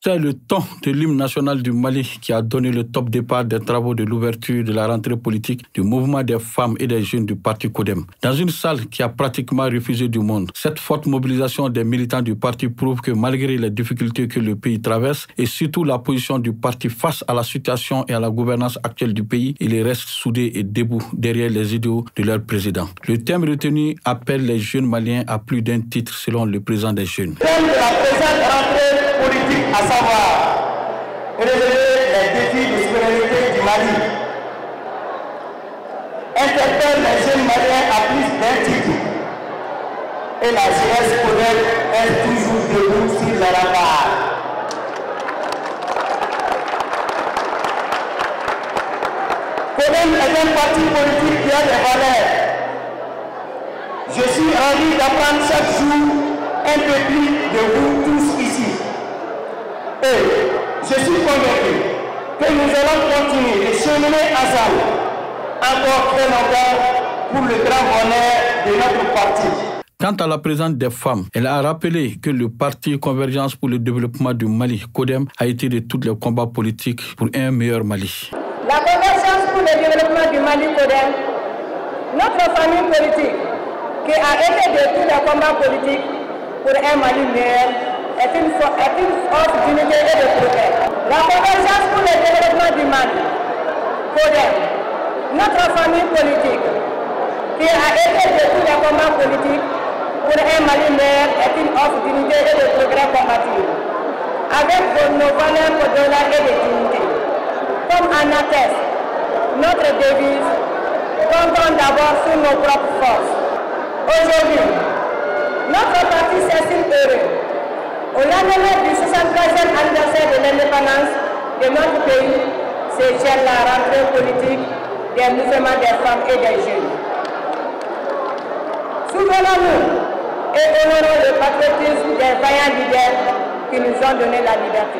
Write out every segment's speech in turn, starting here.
C'est le ton de l'hymne national du Mali qui a donné le top départ des travaux de l'ouverture de la rentrée politique du mouvement des femmes et des jeunes du parti CODEM. Dans une salle qui a pratiquement refusé du monde, cette forte mobilisation des militants du parti prouve que malgré les difficultés que le pays traverse et surtout la position du parti face à la situation et à la gouvernance actuelle du pays, il reste soudé et debout derrière les idéaux de leur président. Le thème retenu appelle les jeunes Maliens à plus d'un titre selon le président des jeunes. Le thème de la présente rentrée politique, à savoir relever les défis de souveraineté du Mali, interpelle les jeunes Maliens à plus d'un titre et la jeunesse CODEM est toujours debout sur les remparts. CODEM est un parti politique qui a des valeurs. Je suis ravi d'apprendre chaque jour un peu plus de vous tous ici. Et je suis convaincu que nous allons continuer de cheminer ensemble encore très longtemps pour le grand bonheur de notre parti. Quant à la présence des femmes, elle a rappelé que le parti Convergence pour le développement du Mali, CODEM, a été de tous les combats politiques pour un meilleur Mali. La Convergence pour le développement du Mali, CODEM, notre famille politique, qui a été de tous les combats politiques pour un Mali meilleur, est une force d'unité et de progrès. La Convergence pour le développement du Mali, CODEM, notre famille politique, qui a été de tous les combats politiques pour un Mali meilleur, est une offre d'unité et de progrès combatifs, avec nos valeurs au-delà et de dignité. Comme en atteste notre devise, comptons d'abord sur nos propres forces. Aujourd'hui, notre parti s'estime heureux. Au lendemain du 73e anniversaire de l'indépendance de notre pays, c'est la rentrée politique des mouvements des femmes et des jeunes. Souvenons-nous et honorons le patriotisme des vaillants leaders qui nous ont donné la liberté.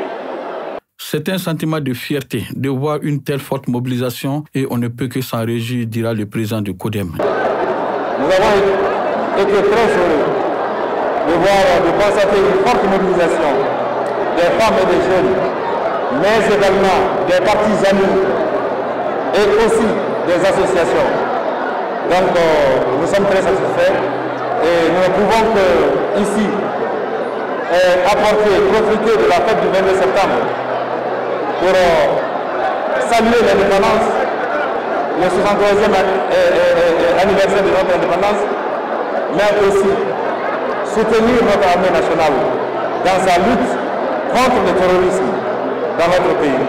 C'est un sentiment de fierté de voir une telle forte mobilisation et on ne peut que s'en réjouir, dira le président de CODEM. Nous avons été très heureux de constater une forte mobilisation des femmes et des jeunes, mais également des partis amis et aussi des associations. Donc nous sommes très satisfaits et nous ne pouvons que ici profiter de la fête du 22 septembre pour saluer l'indépendance, le 73e anniversaire de notre indépendance, mais aussi soutenir notre armée nationale dans sa lutte contre le terrorisme dans notre pays.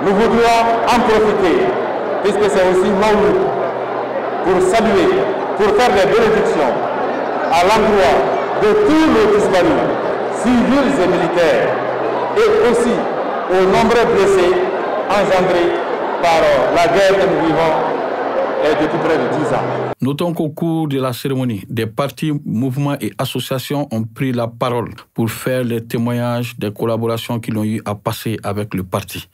Nous voudrions en profiter, puisque c'est aussi nos luttes, pour saluer, pour faire des bénédictions à l'endroit de tous nos disparus, civils et militaires, et aussi aux nombreux blessés engendrés par la guerre que nous vivons depuis près de 10 ans. Notons qu'au cours de la cérémonie, des partis, mouvements et associations ont pris la parole pour faire les témoignages des collaborations qu'ils ont eu à passer avec le parti.